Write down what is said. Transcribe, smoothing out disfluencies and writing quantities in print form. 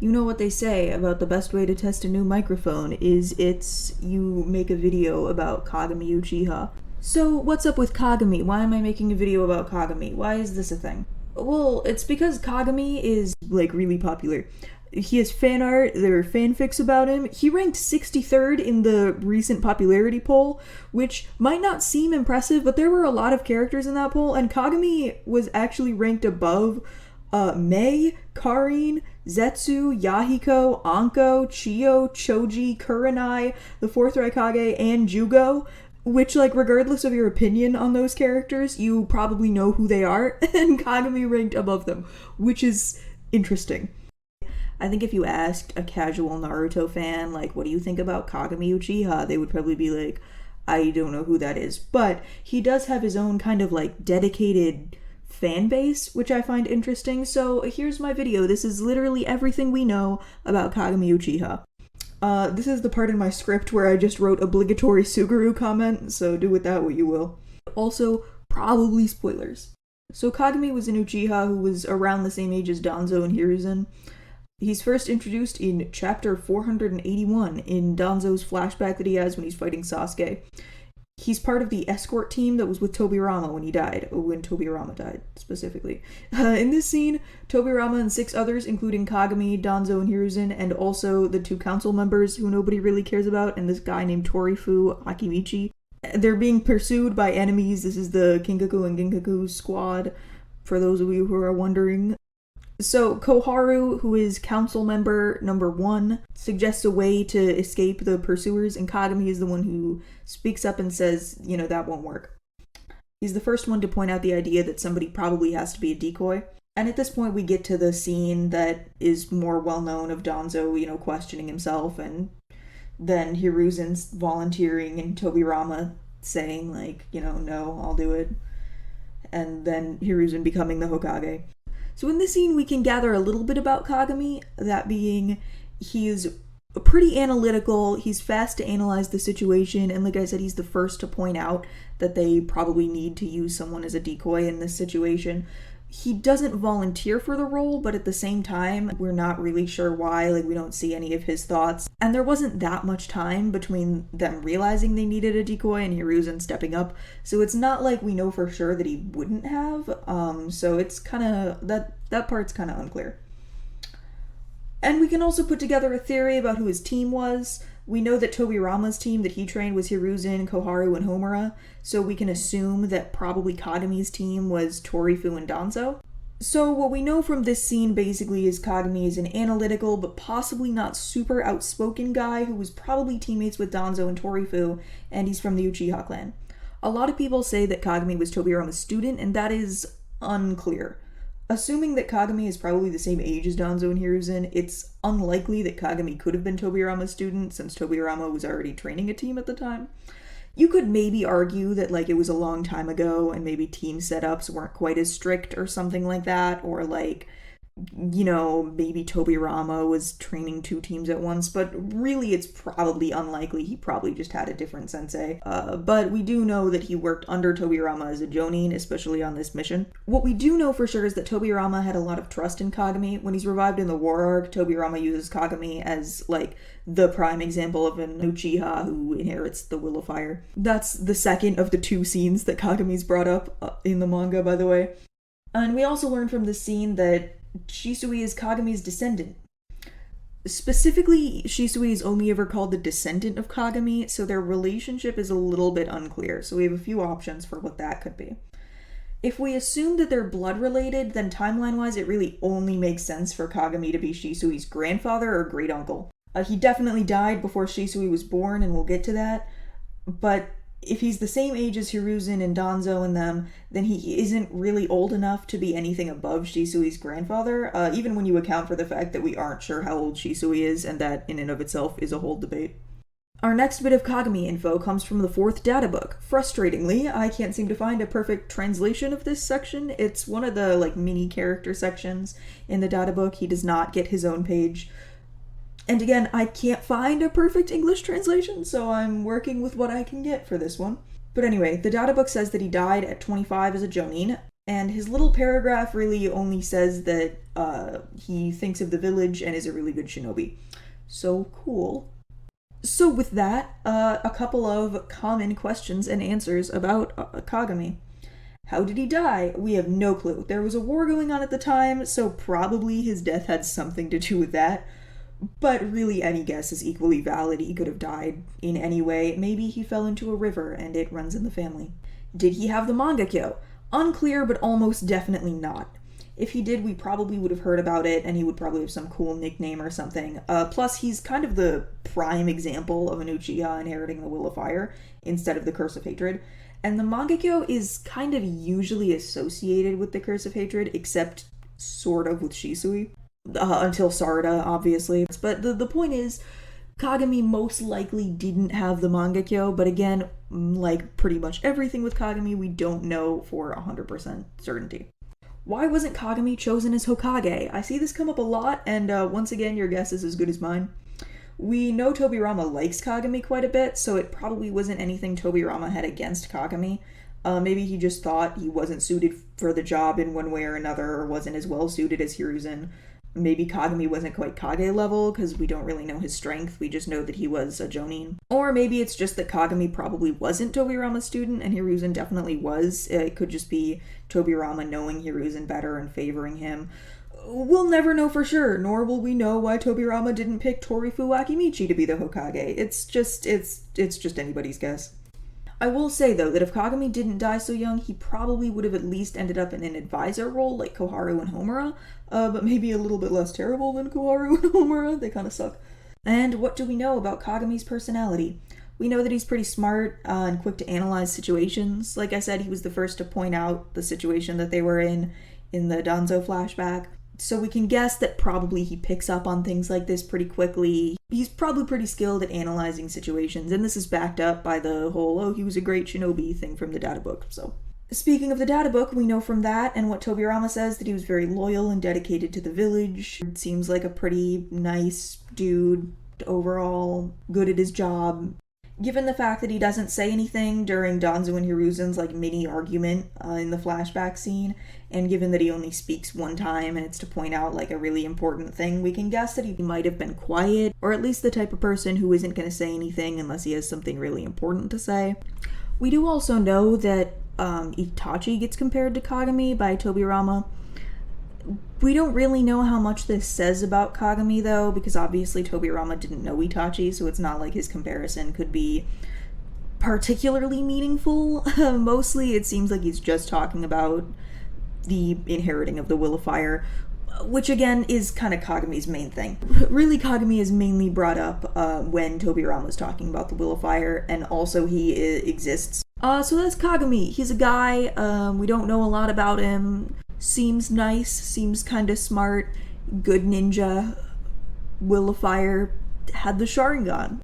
You know what they say about the best way to test a new microphone is you make a video about Kagami Uchiha. So what's up with Kagami? Why am I making a video about Kagami? Why is this a thing? Well, it's because Kagami is, really popular. He has fan art, there are fanfics about him. He ranked 63rd in the recent popularity poll, which might not seem impressive, but there were a lot of characters in that poll, and Kagami was actually ranked above Mei, Karin, Zetsu, Yahiko, Anko, Chiyo, Choji, Kurenai, the 4th Raikage, and Jugo, which, regardless of your opinion on those characters, you probably know who they are, and Kagami ranked above them, which is interesting. I think if you asked a casual Naruto fan, what do you think about Kagami Uchiha, they would probably be like, I don't know who that is. But he does have his own kind of, dedicated fan base, which I find interesting. So here's my video. This is literally everything we know about Kagami Uchiha. This is the part in my script where I just wrote obligatory Suguru comment, so do with that what you will. Also, probably spoilers. So Kagami was an Uchiha who was around the same age as Danzo and Hiruzen. He's first introduced in chapter 481 in Danzo's flashback that he has when he's fighting Sasuke. He's part of the escort team that was with Tobirama when Tobirama died, specifically. In this scene, Tobirama and 6 others, including Kagami, Danzo, and Hiruzen, and also the 2 council members who nobody really cares about, and this guy named Torifu Akimichi. They're being pursued by enemies. This is the Kinkaku and Ginkaku squad, for those of you who are wondering. So Koharu, who is council member number 1, suggests a way to escape the pursuers, and Kagami is the one who speaks up and says, that won't work. He's the first one to point out the idea that somebody probably has to be a decoy. And at this point we get to the scene that is more well known of Danzo, questioning himself, and then Hiruzen's volunteering and Tobirama saying, no, I'll do it. And then Hiruzen becoming the Hokage. So in this scene, we can gather a little bit about Kagami, that being, he is pretty analytical, he's fast to analyze the situation, and like I said, he's the first to point out that they probably need to use someone as a decoy in this situation. He doesn't volunteer for the role, but at the same time, we're not really sure why, we don't see any of his thoughts. And there wasn't that much time between them realizing they needed a decoy and Hiruzen stepping up, so it's not like we know for sure that he wouldn't have, so it's kinda, that part's kinda unclear. And we can also put together a theory about who his team was. We know that Tobirama's team that he trained was Hiruzen, Koharu, and Homura, so we can assume that probably Kagami's team was Torifu and Danzo. So what we know from this scene basically is Kagami is an analytical but possibly not super outspoken guy who was probably teammates with Danzo and Torifu, and he's from the Uchiha clan. A lot of people say that Kagami was Tobirama's student, and that is unclear. Assuming that Kagami is probably the same age as Danzo and Hiruzen, it's unlikely that Kagami could have been Tobirama's student, since Tobirama was already training a team at the time. You could maybe argue that, it was a long time ago, and maybe team setups weren't quite as strict or something like that, or maybe Tobirama was training 2 teams at once, but really it's probably unlikely. He probably just had a different sensei. But we do know that he worked under Tobirama as a jonin, especially on this mission. What we do know for sure is that Tobirama had a lot of trust in Kagami. When he's revived in the war arc, Tobirama uses Kagami as, the prime example of an Uchiha who inherits the Will of Fire. That's the second of the 2 scenes that Kagami's brought up in the manga, by the way. And we also learn from this scene that Shisui is Kagami's descendant. Specifically, Shisui is only ever called the descendant of Kagami, so their relationship is a little bit unclear, so we have a few options for what that could be. If we assume that they're blood related, then timeline-wise it really only makes sense for Kagami to be Shisui's grandfather or great-uncle. He definitely died before Shisui was born, and we'll get to that, but if he's the same age as Hiruzen and Danzo and them, then he isn't really old enough to be anything above Shisui's grandfather, even when you account for the fact that we aren't sure how old Shisui is, and that in and of itself is a whole debate. Our next bit of Kagami info comes from the 4th data book. Frustratingly, I can't seem to find a perfect translation of this section. It's one of the, mini character sections in the data book. He does not get his own page. And again, I can't find a perfect English translation, so I'm working with what I can get for this one. But anyway, the data book says that he died at 25 as a jonin. And his little paragraph really only says that he thinks of the village and is a really good shinobi. So cool. So with that, a couple of common questions and answers about Kagami. How did he die? We have no clue. There was a war going on at the time, so probably his death had something to do with that. But really, any guess is equally valid. He could have died in any way. Maybe he fell into a river and it runs in the family. Did he have the mangakyo? Unclear, but almost definitely not. If he did, we probably would have heard about it, and he would probably have some cool nickname or something. Plus, he's kind of the prime example of an Uchiha inheriting the Will of Fire instead of the Curse of Hatred. And the mangakyo is kind of usually associated with the Curse of Hatred, except sort of with Shisui. Until Sarada, obviously. But the point is, Kagami most likely didn't have the mangakyo, but again, like pretty much everything with Kagami, we don't know for 100% certainty. Why wasn't Kagami chosen as Hokage? I see this come up a lot, and once again, your guess is as good as mine. We know Tobirama likes Kagami quite a bit, so it probably wasn't anything Tobirama had against Kagami. Maybe he just thought he wasn't suited for the job in one way or another, or wasn't as well suited as Hiruzen. Maybe Kagami wasn't quite Kage level, because we don't really know his strength, we just know that he was a Jonin. Or maybe it's just that Kagami probably wasn't Tobirama's student, and Hiruzen definitely was. It could just be Tobirama knowing Hiruzen better and favoring him. We'll never know for sure, nor will we know why Tobirama didn't pick Torifu Akimichi to be the Hokage. It's just anybody's guess. I will say, though, that if Kagami didn't die so young, he probably would have at least ended up in an advisor role like Koharu and Homura, but maybe a little bit less terrible than Koharu and Homura. They kind of suck. And what do we know about Kagami's personality? We know that he's pretty smart and quick to analyze situations. Like I said, he was the first to point out the situation that they were in the Danzo flashback. So we can guess that probably he picks up on things like this pretty quickly. He's probably pretty skilled at analyzing situations, and this is backed up by the whole, oh, he was a great shinobi thing from the data book. So, speaking of the data book, we know from that and what Tobirama says that he was very loyal and dedicated to the village. Seems like a pretty nice dude overall, good at his job. Given the fact that he doesn't say anything during Danzo and Hiruzen's mini argument in the flashback scene, and given that he only speaks one time and it's to point out a really important thing, we can guess that he might have been quiet, or at least the type of person who isn't going to say anything unless he has something really important to say. We do also know that Itachi gets compared to Kagami by Tobirama. We don't really know how much this says about Kagami, though, because obviously Tobirama didn't know Itachi, so it's not like his comparison could be particularly meaningful. Mostly, it seems like he's just talking about the inheriting of the Will of Fire, which again is kind of Kagami's main thing. Really, Kagami is mainly brought up when Tobirama was talking about the Will of Fire, and also he exists. So that's Kagami. He's a guy, we don't know a lot about him. Seems nice, seems kind of smart, good ninja, Will of Fire, had the Sharingan.